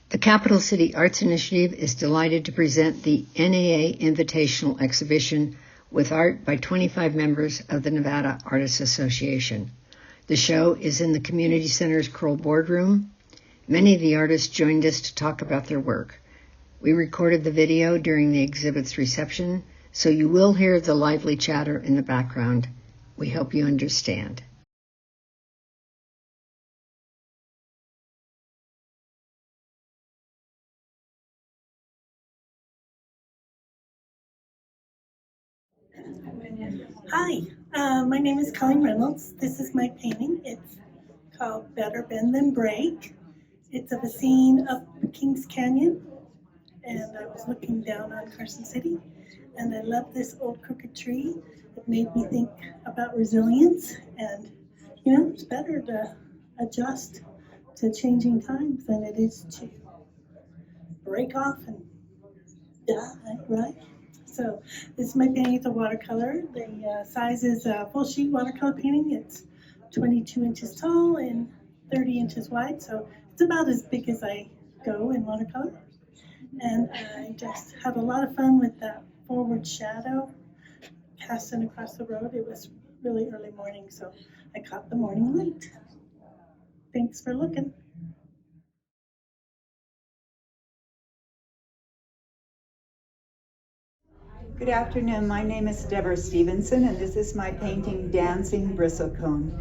The Capital City Arts Initiative is delighted to present the NAA Invitational exhibition with art by 25 members of the Nevada Artists Association. The show is in the Community Center's Crowell Board Room. Many of the artists joined us to talk about their work. We recorded the video during the exhibit's reception, so you will hear the lively chatter in the background. We hope you understand. Hi, my name is Colleen Reynolds. This is my painting. It's called Better Bend Than Break. It's of a scene up Kings Canyon, and I was looking down on Carson City, and I love this old crooked tree. It made me think about resilience, and it's better to adjust to changing times than it is to break off and die, right? So this is my painting. It's a watercolor. The size is a full sheet watercolor painting. It's 22 inches tall and 30 inches wide. So it's about as big as I go in watercolor. And I just had a lot of fun with that forward shadow casting across the road. It was really early morning, so I caught the morning light. Thanks for looking. Good afternoon. My name is Deborah Stevenson, and this is my painting, Dancing Bristlecone.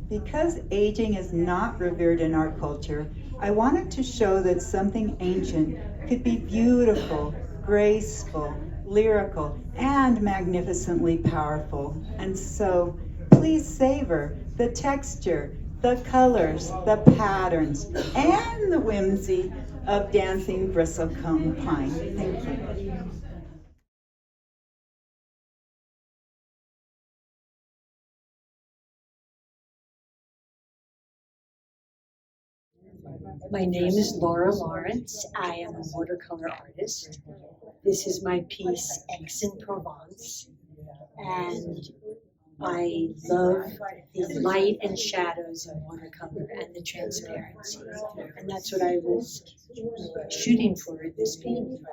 Because aging is not revered in our culture, I wanted to show that something ancient could be beautiful, graceful, lyrical, and magnificently powerful. And so, please savor the texture, the colors, the patterns, and the whimsy of Dancing Bristlecone pine. Thank you. My name is Laura Lawrence. I am a watercolor artist. This is my piece, Aix-en-Provence, and I love the light and shadows in watercolor and the transparency, and that's what I was shooting for in this painting.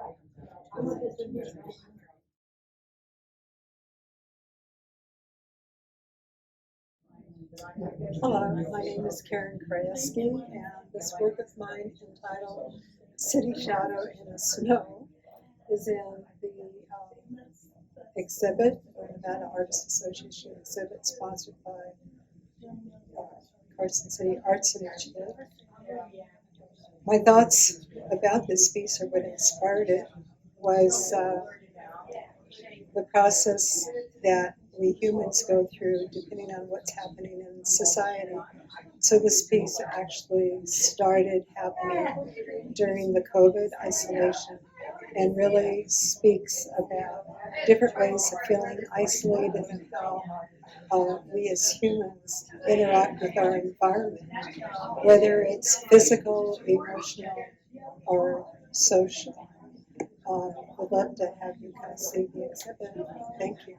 Hello, my name is Karen Kreyeski, and this work of mine entitled City Shadow in the Snow is in the exhibit, the Nevada Artists Association exhibit sponsored by Carson City Arts Initiative. My thoughts about this piece, or what inspired it, was the process that we humans go through depending on what's happening in society. So this piece actually started happening during the COVID isolation and really speaks about different ways of feeling isolated and how we as humans interact with our environment, whether it's physical, emotional, or social. Would love to have you come see the exhibit. Thank you.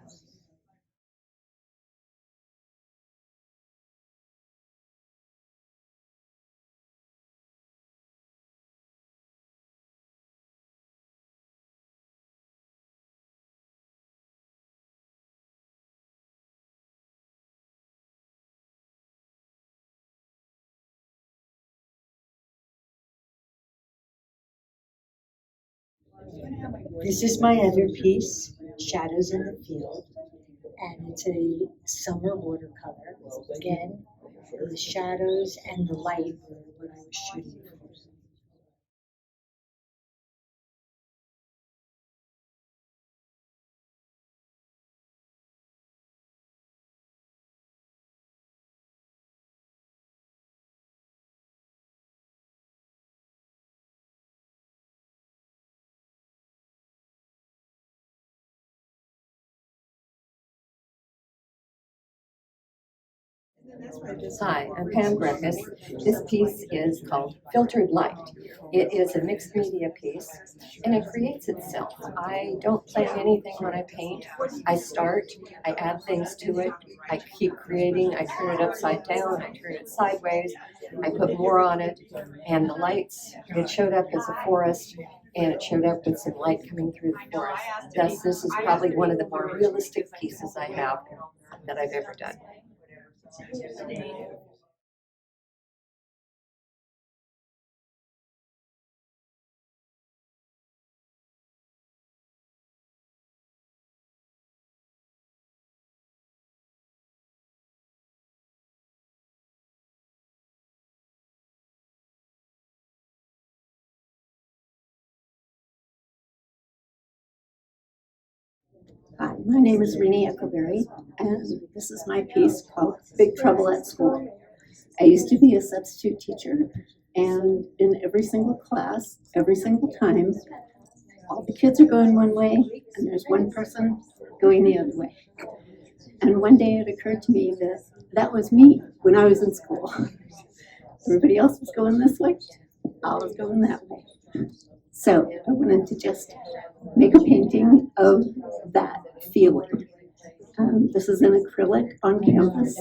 This is my other piece, Shadows in the Field, and it's a summer watercolor. Again, the shadows and the light were what I was shooting for. Hi, I'm Pam Brekas. This piece is called Filtered Light. It is a mixed media piece, and it creates itself. I don't plan anything when I paint. I start, I add things to it, I keep creating, I turn it upside down, I turn it sideways, I put more on it, and the lights, it showed up as a forest, and it showed up with some light coming through the forest. Thus, this is probably one of the more realistic pieces I have that I've ever done. Hi, my name is Renee Ekleberry, and this is my piece called Big Trouble at School. I used to be a substitute teacher, and in every single class, every single time, all the kids are going one way, and there's one person going the other way. And one day it occurred to me that that was me when I was in school. Everybody else was going this way, I was going that way. So I wanted to just make a painting of that feeling. This is an acrylic on canvas,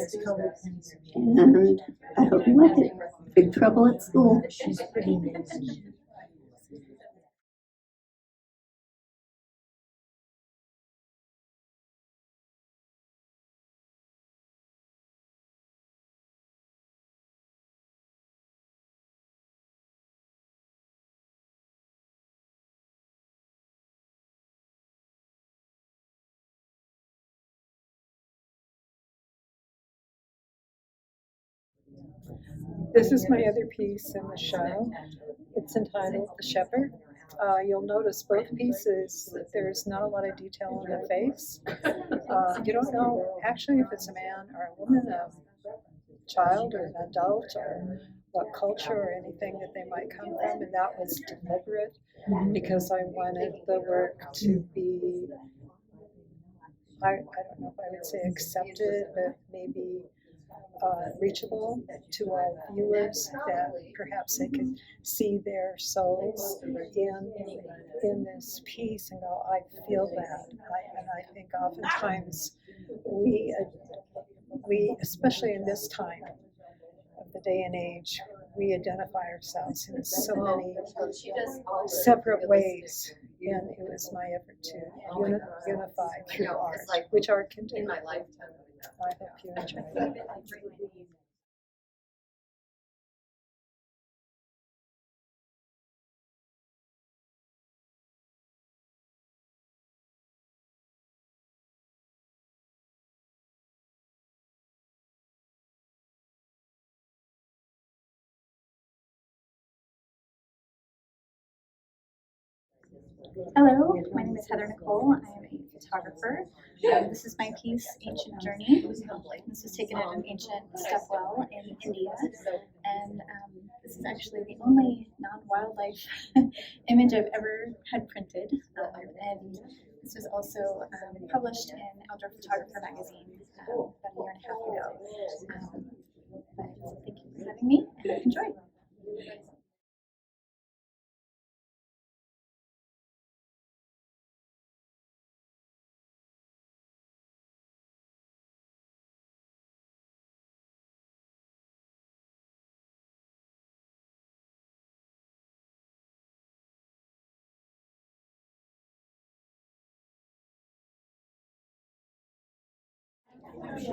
and I hope you like it. Big Trouble at School. This is my other piece in the show. It's entitled The Shepherd. You'll notice both pieces, there's not a lot of detail on the face. You don't know actually if it's a man or a woman, a child or an adult, or what culture or anything that they might come from, and that was deliberate because I wanted the work to be, I don't know if I would say accepted, but maybe reachable to all viewers, that perhaps they could see their souls in this piece and go, I feel that. And I think oftentimes we, especially in this time of the day and age, we identify ourselves in so many separate ways. And it was my effort to unify through art, which art can do. I hope you enjoy it. Hello, my name is Nicole. I am a photographer. This is my piece, Ancient Journey. This was taken at an ancient stepwell in India. And this is actually the only non-wildlife image I've ever had printed. And this was also published in Outdoor Photographer magazine about a year and a half ago. But thank you for having me, and enjoy.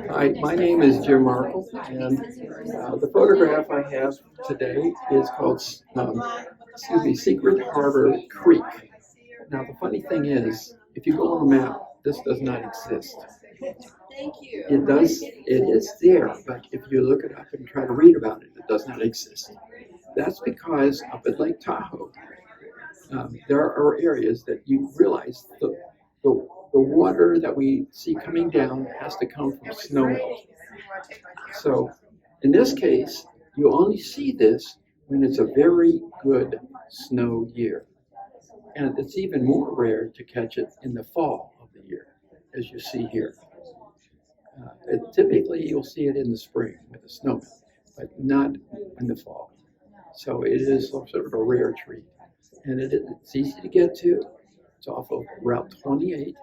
Hi, my name is Jim Markle, and the photograph I have today is called, Secret Harbor Creek. Now, the funny thing is, if you go on a map, this does not exist. It is there, but if you look it up and try to read about it, it does not exist. That's because up at Lake Tahoe, there are areas that you realize the water that we see coming down has to come from snow melt. So in this case, you only see this when it's a very good snow year. And it's even more rare to catch it in the fall of the year, as you see here. Typically, you'll see it in the spring with the snowman, but not in the fall. So it is sort of a rare treat. And it's easy to get to. It's off of Route 28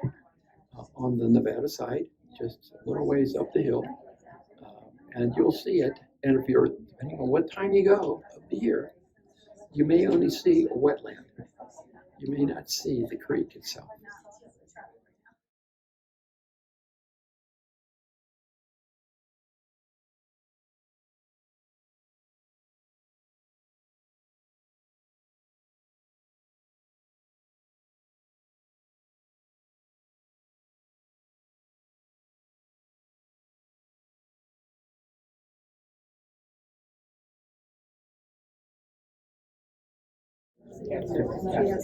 on the Nevada side, just a little ways up the hill. And you'll see it. And if you're, depending on what time you go of the year, you may only see a wetland. You may not see the creek itself.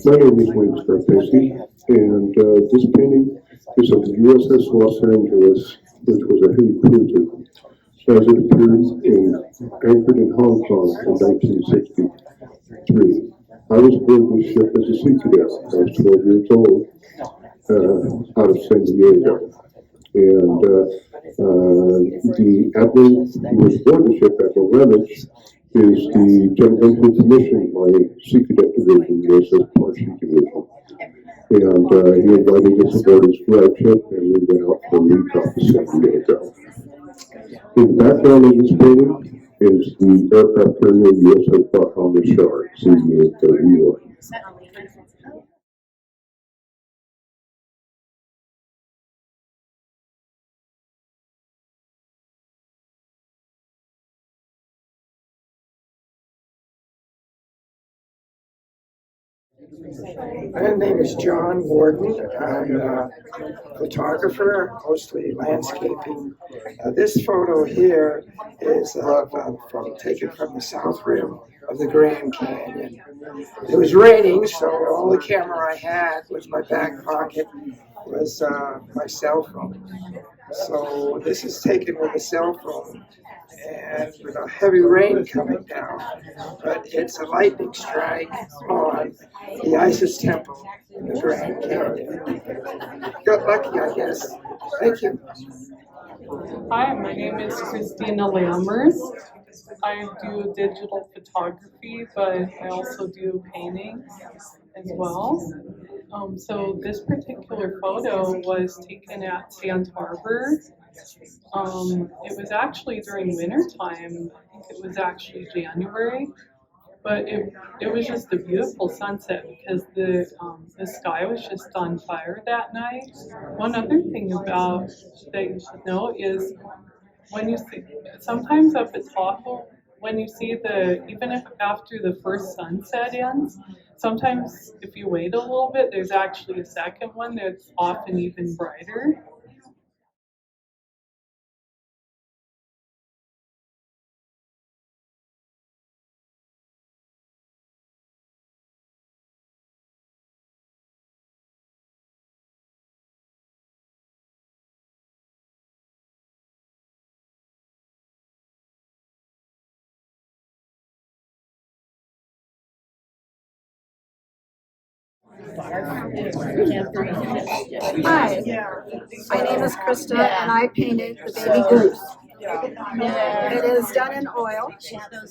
My name is Scarpaci, and this painting is of the USS Los Angeles, which was a heavy cruiser, as it appeared anchored in Hong Kong in 1963. I was aboard this ship as a sea cadet. I was 12 years old, out of San Diego. And the admiral who was aboard the ship, Admiral Reynolds, is the gentleman who commissioned my Sea Cadet Division, USS Parachute Division. And he invited us aboard his flagship, and we went out for a week off to San Diego. In the background of this painting is the aircraft carrier USS Bahamas Shark, CCAI New York. My name is John Warden. I'm a photographer, mostly landscaping. This photo here is taken from the south rim of the Grand Canyon. It was raining, so all the camera I had was my back pocket, was my cell phone. So this is taken with a cell phone and with a heavy rain coming down, but it's a lightning strike on the Isis Temple in the Grand Canyon. Got lucky, I guess. Thank you. Hi, my name is Christina Lammers. I do digital photography, but I also do paintings as well. So this particular photo was taken at Sand Harbor. It was actually during winter time. I think it was actually January, but it was just a beautiful sunset because the sky was just on fire that night. One other thing about that you should know is when you see, sometimes up at Tahoe, when you see even if after the first sunset ends, sometimes if you wait a little bit, there's actually a second one that's often even brighter. Hi, my name is Christa, and I painted the baby goose. It is done in oil,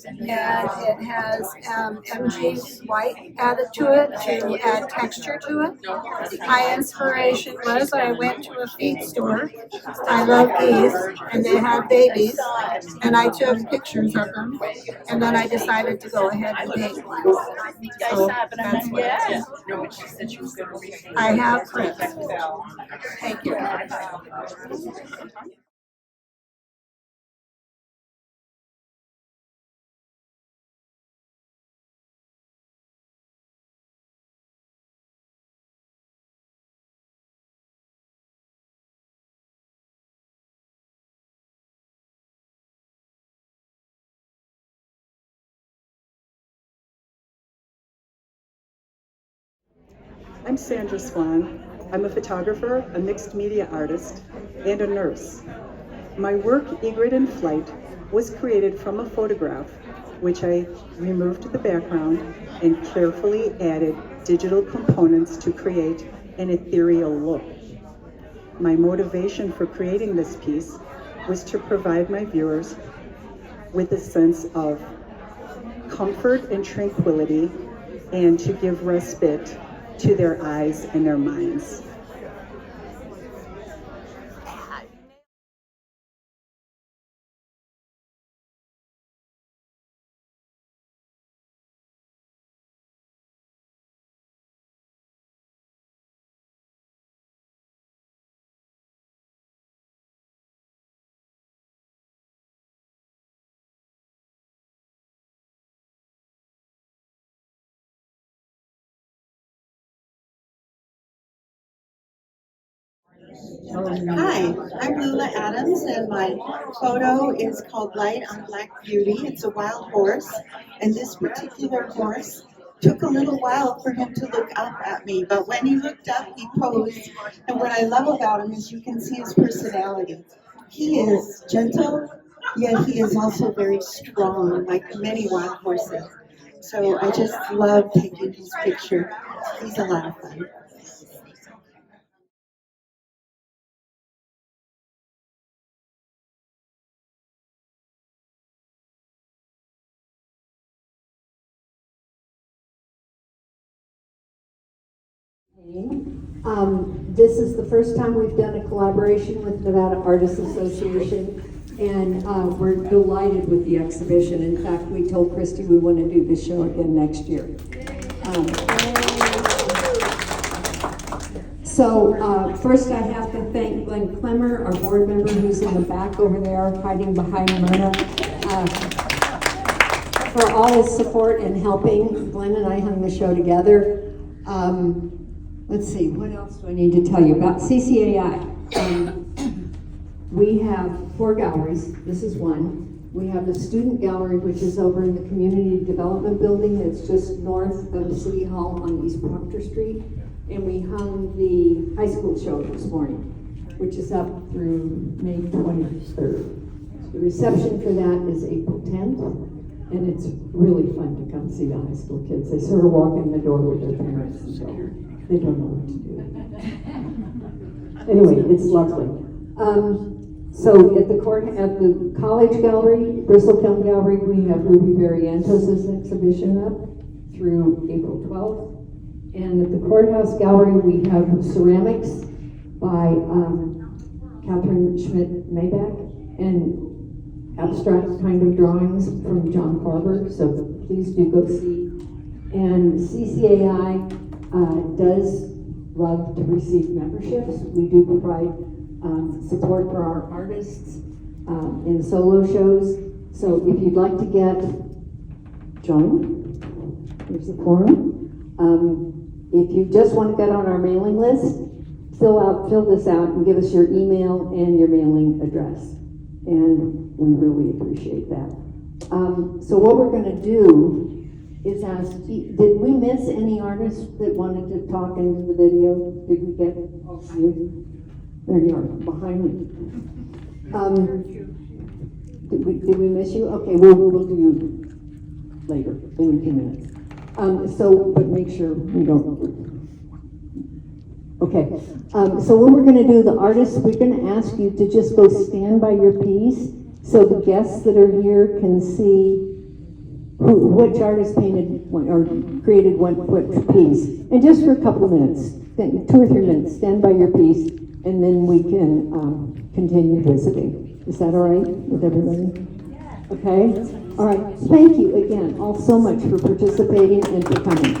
and it has MG white added to it to add texture to it. My inspiration was I went to a feed store. I love geese, and they had babies, and I took pictures of them, and then I decided to go ahead and paint one. So that's what it is. I have proof. Thank you. I'm Sandra Swan. I'm a photographer, a mixed media artist, and a nurse. My work, Egret in Flight, was created from a photograph, which I removed the background and carefully added digital components to create an ethereal look. my motivation for creating this piece was to provide my viewers with a sense of comfort and tranquility, and to give respite to their eyes and their minds. Hi, I'm Lula Adams, and my photo is called Light on Black Beauty. It's a wild horse, and this particular horse took a little while for him to look up at me, but when he looked up, he posed, and what I love about him is you can see his personality. He is gentle, yet he is also very strong, like many wild horses. So I just love taking his picture. He's a lot of fun. This is the first time we've done a collaboration with Nevada Artists Association, and we're delighted with the exhibition. In fact, we told Christy we want to do this show again next year. First I have to thank Glenn Clemmer, our board member who's in the back over there hiding behind Myrna, for all his support and helping. Glenn and I hung the show together. Let's see, what else do I need to tell you about CCAI? We have 4 galleries. This is one. We have the student gallery, which is over in the community development building that's just north of the City Hall on East Proctor Street. And we hung the high school show this morning, which is up through May 23rd. The reception for that is April 10th. And it's really fun to come see the high school kids. They sort of walk in the door with their parents and go, they don't know what to do. Anyway, it's lovely. So at the college gallery, Bristlecone Gallery, we have Ruby Barrientos' exhibition up through April 12th. And at the courthouse gallery, we have ceramics by Catherine Schmidt-Maybach and abstract kind of drawings from John Farber, so please do go see. And CCAI does love to receive memberships. We do provide support for our artists in solo shows. So if you'd like to get joined, here's the form. If you just want to get on our mailing list, fill this out and give us your email and your mailing address. And we really appreciate that. So what we're going to do is ask, did we miss any artists that wanted to talk into the video? Did we get you? There you are, behind me. Did we miss you? Okay, we'll do you later, in a few minutes. But make sure we don't. Okay, so what we're going to do, the artists, we're going to ask you to just go stand by your piece so the guests that are here can see which artist painted or created which piece. And just for a couple of minutes, 2 or 3 minutes, stand by your piece, and then we can continue visiting. Is that all right with everybody? Okay? All right. Thank you again all so much for participating and for coming.